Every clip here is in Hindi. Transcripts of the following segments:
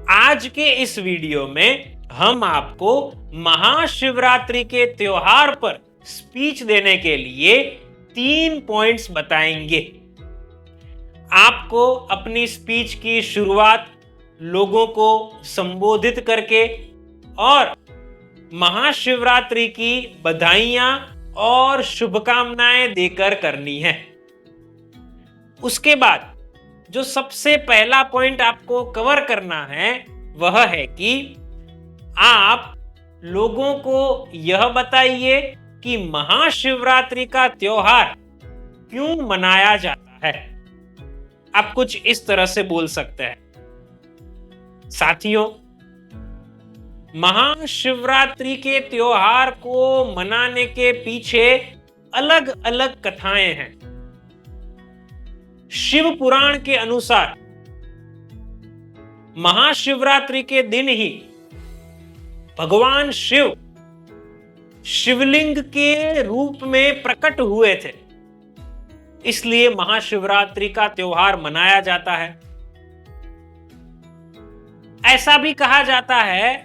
आज के इस वीडियो में हम आपको महाशिवरात्रि के त्योहार पर स्पीच देने के लिए 3 पॉइंट्स बताएंगे। आपको अपनी स्पीच की शुरुआत लोगों को संबोधित करके और महाशिवरात्रि की बधाइयां और शुभकामनाएं देकर करनी है। उसके बाद जो सबसे पहला पॉइंट आपको कवर करना है वह है कि आप लोगों को यह बताइए कि महाशिवरात्रि का त्योहार क्यों मनाया जाता है। आप कुछ इस तरह से बोल सकते हैं, साथियों, महाशिवरात्रि के त्योहार को मनाने के पीछे अलग अलग कथाएं हैं। शिव पुराण के अनुसार महाशिवरात्रि के दिन ही भगवान शिव शिवलिंग के रूप में प्रकट हुए थे, इसलिए महाशिवरात्रि का त्योहार मनाया जाता है। ऐसा भी कहा जाता है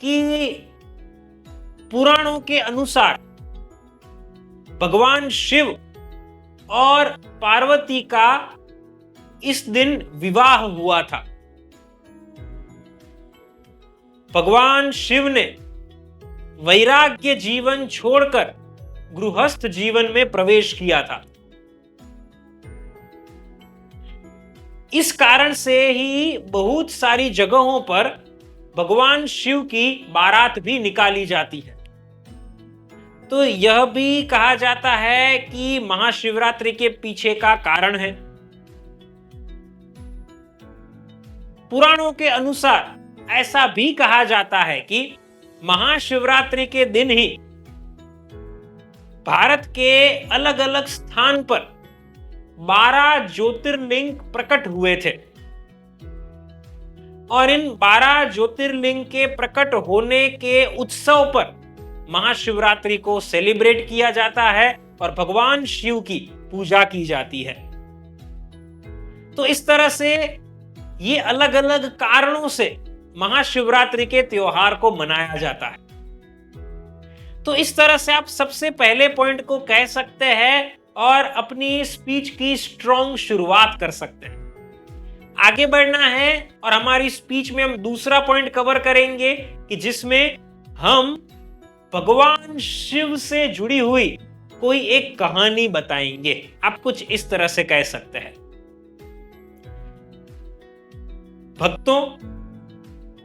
कि पुराणों के अनुसार भगवान शिव और पार्वती का इस दिन विवाह हुआ था। भगवान शिव ने वैराग्य जीवन छोड़कर गृहस्थ जीवन में प्रवेश किया था। इस कारण से ही बहुत सारी जगहों पर भगवान शिव की बारात भी निकाली जाती है। तो यह भी कहा जाता है कि महाशिवरात्रि के पीछे का कारण है। पुराणों के अनुसार ऐसा भी कहा जाता है कि महाशिवरात्रि के दिन ही भारत के अलग अलग स्थान पर 12 ज्योतिर्लिंग प्रकट हुए थे और इन 12 ज्योतिर्लिंग के प्रकट होने के उत्सव पर महाशिवरात्रि को सेलिब्रेट किया जाता है और भगवान शिव की पूजा की जाती है। तो इस तरह से ये अलग अलग कारणों से महाशिवरात्रि के त्योहार को मनाया जाता है। तो इस तरह से आप सबसे पहले पॉइंट को कह सकते हैं और अपनी स्पीच की स्ट्रॉन्ग शुरुआत कर सकते हैं। आगे बढ़ना है और हमारी स्पीच में हम दूसरा पॉइंट कवर करेंगे कि जिसमें हम भगवान शिव से जुड़ी हुई कोई एक कहानी बताएंगे। आप कुछ इस तरह से कह सकते हैं, भक्तों,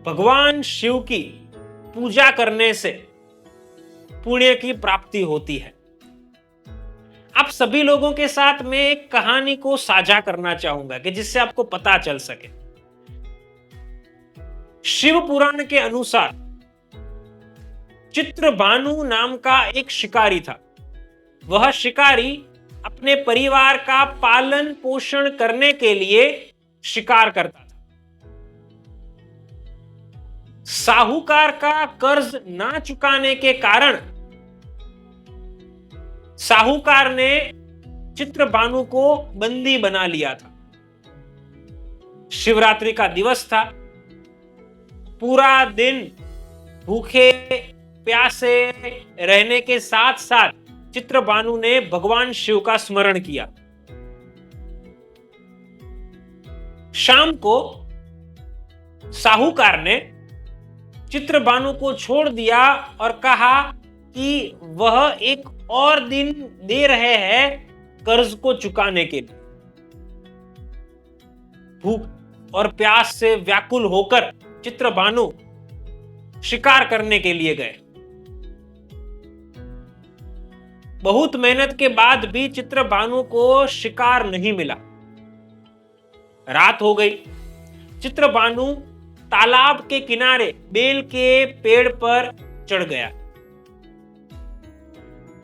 भगवान शिव की पूजा करने से पुण्य की प्राप्ति होती है। आप सभी लोगों के साथ में एक कहानी को साझा करना चाहूंगा कि जिससे आपको पता चल सके। शिव पुराण के अनुसार चित्रभानु नाम का एक शिकारी था। वह शिकारी अपने परिवार का पालन पोषण करने के लिए शिकार करता था। साहूकार का कर्ज ना चुकाने के कारण साहूकार ने चित्रभानु को बंदी बना लिया था। शिवरात्रि का दिवस था। पूरा दिन भूखे प्यासे रहने के साथ साथ चित्रभानु ने भगवान शिव का स्मरण किया। शाम को साहूकार ने चित्रभानु को छोड़ दिया और कहा कि वह एक और दिन दे रहे हैं कर्ज को चुकाने के लिए। भूख और प्यास से व्याकुल होकर चित्रभानु शिकार करने के लिए गए। बहुत मेहनत के बाद भी चित्रभानु को शिकार नहीं मिला। रात हो गई। चित्रभानु तालाब के किनारे बेल के पेड़ पर चढ़ गया।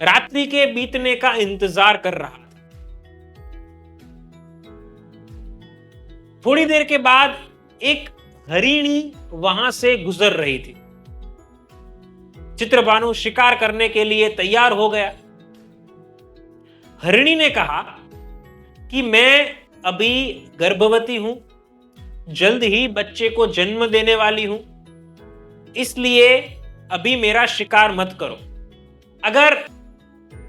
रात्रि के बीतने का इंतजार कर रहा था। थोड़ी देर के बाद एक हरिणी वहां से गुजर रही थी। चित्रभानु शिकार करने के लिए तैयार हो गया। हरिणी ने कहा कि मैं अभी गर्भवती हूं, जल्द ही बच्चे को जन्म देने वाली हूं, इसलिए अभी मेरा शिकार मत करो। अगर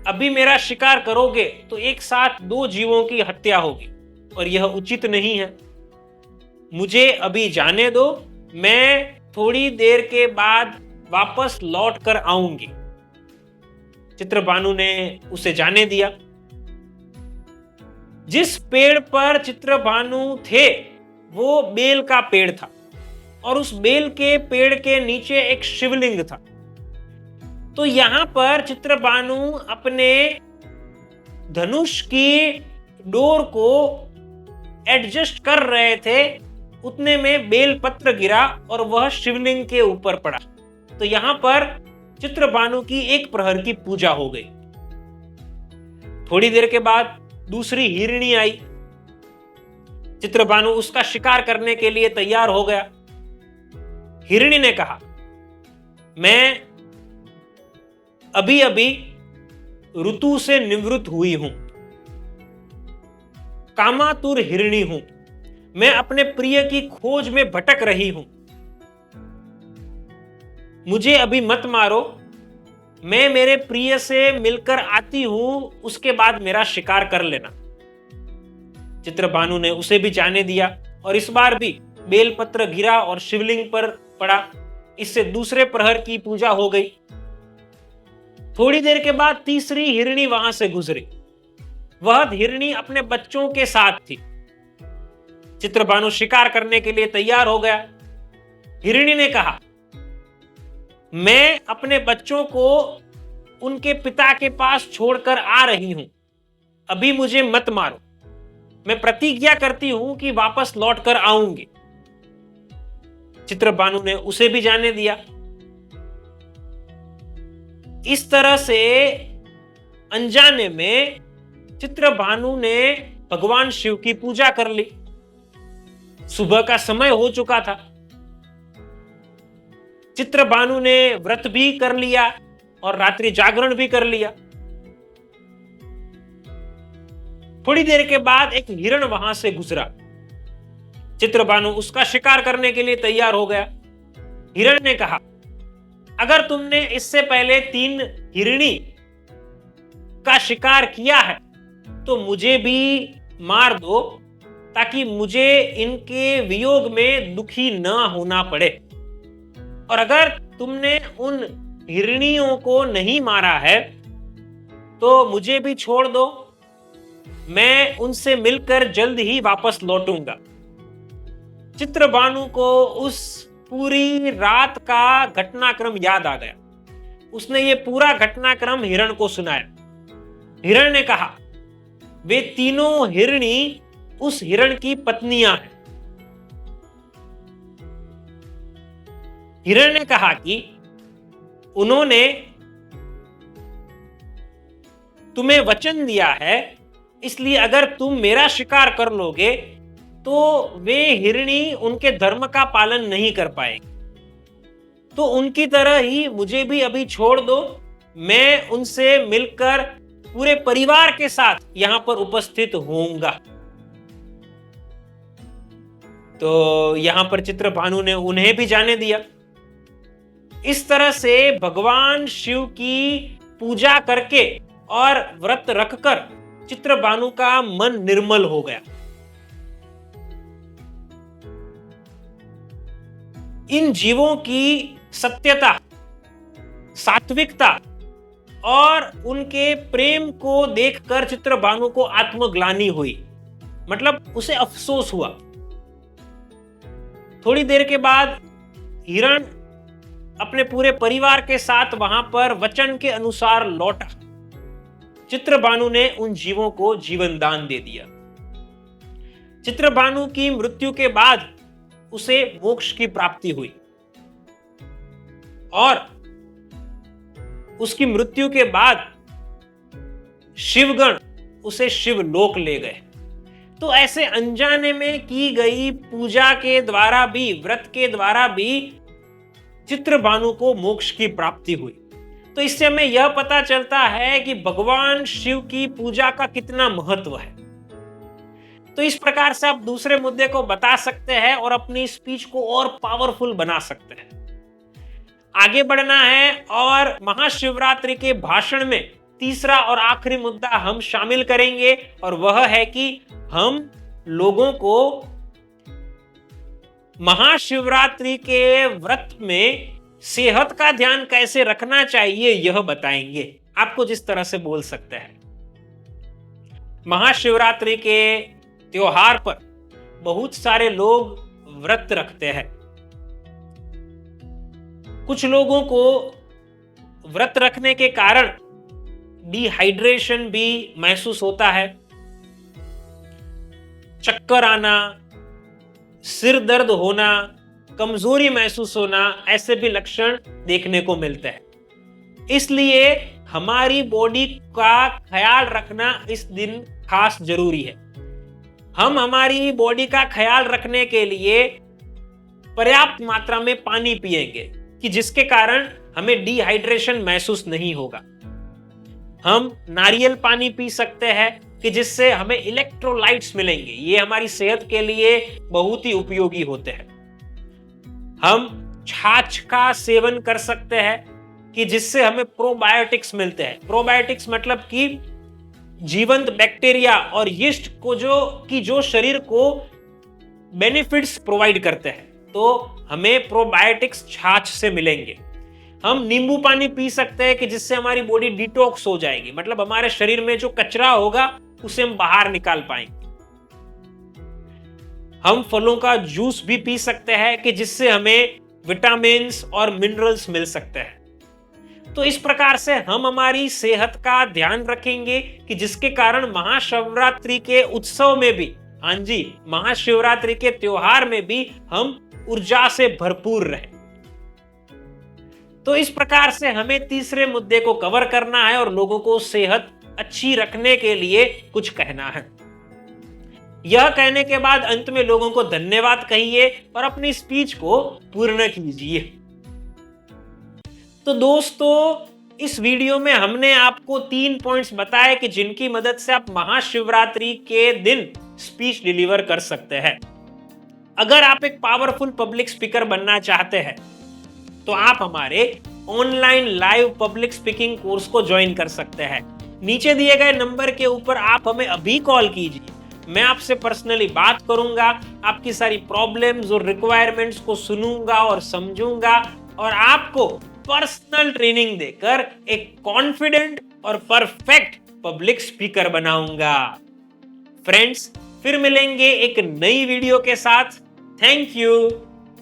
अभी मेरा शिकार करोगे तो एक साथ दो जीवों की हत्या होगी और यह उचित नहीं है। मुझे अभी जाने दो, मैं थोड़ी देर के बाद वापस लौट कर आऊंगी। चित्रभानु ने उसे जाने दिया। जिस पेड़ पर चित्रभानु थे वो बेल का पेड़ था और उस बेल के पेड़ के नीचे एक शिवलिंग था। तो यहां पर चित्रभानु अपने धनुष की डोर को एडजस्ट कर रहे थे, उतने में बेल पत्र गिरा और वह शिवलिंग के ऊपर पड़ा। तो यहां पर चित्रभानु की एक प्रहर की पूजा हो गई। थोड़ी देर के बाद दूसरी हिरणी आई। चित्रभानु उसका शिकार करने के लिए तैयार हो गया। हिरणी ने कहा, मैं अभी अभी ऋतु से निवृत्त हुई हूं, कामातुर हिरणी हूं, मैं अपने प्रिय की खोज में भटक रही हूं, मुझे अभी मत मारो, मैं मेरे प्रिय से मिलकर आती हूं, उसके बाद मेरा शिकार कर लेना। चित्रभानु ने उसे भी जाने दिया और इस बार भी बेलपत्र गिरा और शिवलिंग पर पड़ा। इससे दूसरे प्रहर की पूजा हो गई। थोड़ी देर के बाद तीसरी हिरणी वहां से गुजरी। वह हिरणी अपने बच्चों के साथ थी। चित्रभानु शिकार करने के लिए तैयार हो गया। हिरणी ने कहा, मैं अपने बच्चों को उनके पिता के पास छोड़कर आ रही हूं, अभी मुझे मत मारो, मैं प्रतिज्ञा करती हूं कि वापस लौटकर आऊंगी। चित्रभानु ने उसे भी जाने दिया। इस तरह से अनजाने में चित्रभानु ने भगवान शिव की पूजा कर ली। सुबह का समय हो चुका था। चित्रभानु ने व्रत भी कर लिया और रात्रि जागरण भी कर लिया। थोड़ी देर के बाद एक हिरण वहां से गुजरा। चित्रभानु उसका शिकार करने के लिए तैयार हो गया। हिरण ने कहा, अगर तुमने इससे पहले 3 हिरणी का शिकार किया है तो मुझे भी मार दो, ताकि मुझे इनके वियोग में दुखी न होना पड़े। और अगर तुमने उन हिरणियों को नहीं मारा है तो मुझे भी छोड़ दो, मैं उनसे मिलकर जल्द ही वापस लौटूंगा। चित्रभानु को उस पूरी रात का घटनाक्रम याद आ गया। उसने ये पूरा घटनाक्रम हिरण को सुनाया। हिरण ने कहा, वे तीनों हिरणी उस हिरण की पत्नियां हैं। हिरण ने कहा कि उन्होंने तुम्हें वचन दिया है, इसलिए अगर तुम मेरा शिकार कर लोगे तो वे हिरणी उनके धर्म का पालन नहीं कर पाएंगे, तो उनकी तरह ही मुझे भी अभी छोड़ दो, मैं उनसे मिलकर पूरे परिवार के साथ यहां पर उपस्थित होऊंगा। तो यहां पर चित्रभानु ने उन्हें भी जाने दिया। इस तरह से भगवान शिव की पूजा करके और व्रत रखकर चित्रभानु का मन निर्मल हो गया। इन जीवों की सत्यता, सात्विकता और उनके प्रेम को देखकर चित्रभानु को आत्मग्लानि हुई, मतलब उसे अफसोस हुआ। थोड़ी देर के बाद हिरण अपने पूरे परिवार के साथ वहां पर वचन के अनुसार लौटा। चित्रभानु ने उन जीवों को जीवन दान दे दिया। चित्रभानु की मृत्यु के बाद उसे मोक्ष की प्राप्ति हुई और उसकी मृत्यु के बाद शिवगण उसे शिवलोक ले गए। तो ऐसे अनजाने में की गई पूजा के द्वारा भी, व्रत के द्वारा भी चित्रभानु को मोक्ष की प्राप्ति हुई। तो इससे हमें यह पता चलता है कि भगवान शिव की पूजा का कितना महत्व है। तो इस प्रकार से आप दूसरे मुद्दे को बता सकते हैं और अपनी स्पीच को और पावरफुल बना सकते हैं। आगे बढ़ना है और महाशिवरात्रि के भाषण में तीसरा और आखिरी मुद्दा हम शामिल करेंगे और वह है कि हम लोगों को महाशिवरात्रि के व्रत में सेहत का ध्यान कैसे रखना चाहिए यह बताएंगे। आपको जिस तरह से बोल सकते हैं, महाशिवरात्रि के त्योहार पर बहुत सारे लोग व्रत रखते हैं। कुछ लोगों को व्रत रखने के कारण डिहाइड्रेशन भी महसूस होता है, चक्कर आना, सिर दर्द होना, कमजोरी महसूस होना, ऐसे भी लक्षण देखने को मिलते हैं। इसलिए हमारी बॉडी का ख्याल रखना इस दिन खास जरूरी है। हम हमारी बॉडी का ख्याल रखने के लिए पर्याप्त मात्रा में पानी पिएंगे कि जिसके कारण हमें डिहाइड्रेशन महसूस नहीं होगा। हम नारियल पानी पी सकते हैं कि जिससे हमें इलेक्ट्रोलाइट्स मिलेंगे, ये हमारी सेहत के लिए बहुत ही उपयोगी होते हैं। हम छाछ का सेवन कर सकते हैं कि जिससे हमें प्रोबायोटिक्स मिलते हैं। प्रोबायोटिक्स मतलब कि जीवंत बैक्टीरिया और यीस्ट को जो शरीर को बेनिफिट्स प्रोवाइड करते हैं, तो हमें प्रोबायोटिक्स छाछ से मिलेंगे। हम नींबू पानी पी सकते हैं कि जिससे हमारी बॉडी डिटॉक्स हो जाएगी, मतलब हमारे शरीर में जो कचरा होगा उसे हम बाहर निकाल पाएंगे। हम फलों का जूस भी पी सकते हैं कि जिससे हमें विटामिन्स और मिनरल्स मिल सकते हैं। तो इस प्रकार से हम हमारी सेहत का ध्यान रखेंगे कि जिसके कारण महाशिवरात्रि के उत्सव में भी, हाँ जी, महाशिवरात्रि के त्योहार में भी हम ऊर्जा से भरपूर रहें। तो इस प्रकार से हमें तीसरे मुद्दे को कवर करना है और लोगों को सेहत अच्छी रखने के लिए कुछ कहना है। यह कहने के बाद अंत में लोगों को धन्यवाद कहिए और अपनी स्पीच को पूर्ण कीजिए। तो दोस्तों, इस वीडियो में हमने आपको 3 पॉइंट्स बताए कि जिनकी मदद से आप महाशिवरात्रि के दिन स्पीच डिलीवर कर सकते हैं। अगर आप एक पावरफुल पब्लिक स्पीकर बनना चाहते हैं तो आप हमारे online live public speaking course को ज्वाइन कर सकते हैं। नीचे दिए गए नंबर के ऊपर आप हमें अभी कॉल कीजिए, मैं आपसे पर्सनली बात करूंगा, आपकी सारी प्रॉब्लम्स और रिक्वायरमेंट्स को सुनूंगा और समझूंगा और आपको पर्सनल ट्रेनिंग देकर एक कॉन्फिडेंट और परफेक्ट पब्लिक स्पीकर बनाऊंगा। फ्रेंड्स, फिर मिलेंगे एक नई वीडियो के साथ। Thank you.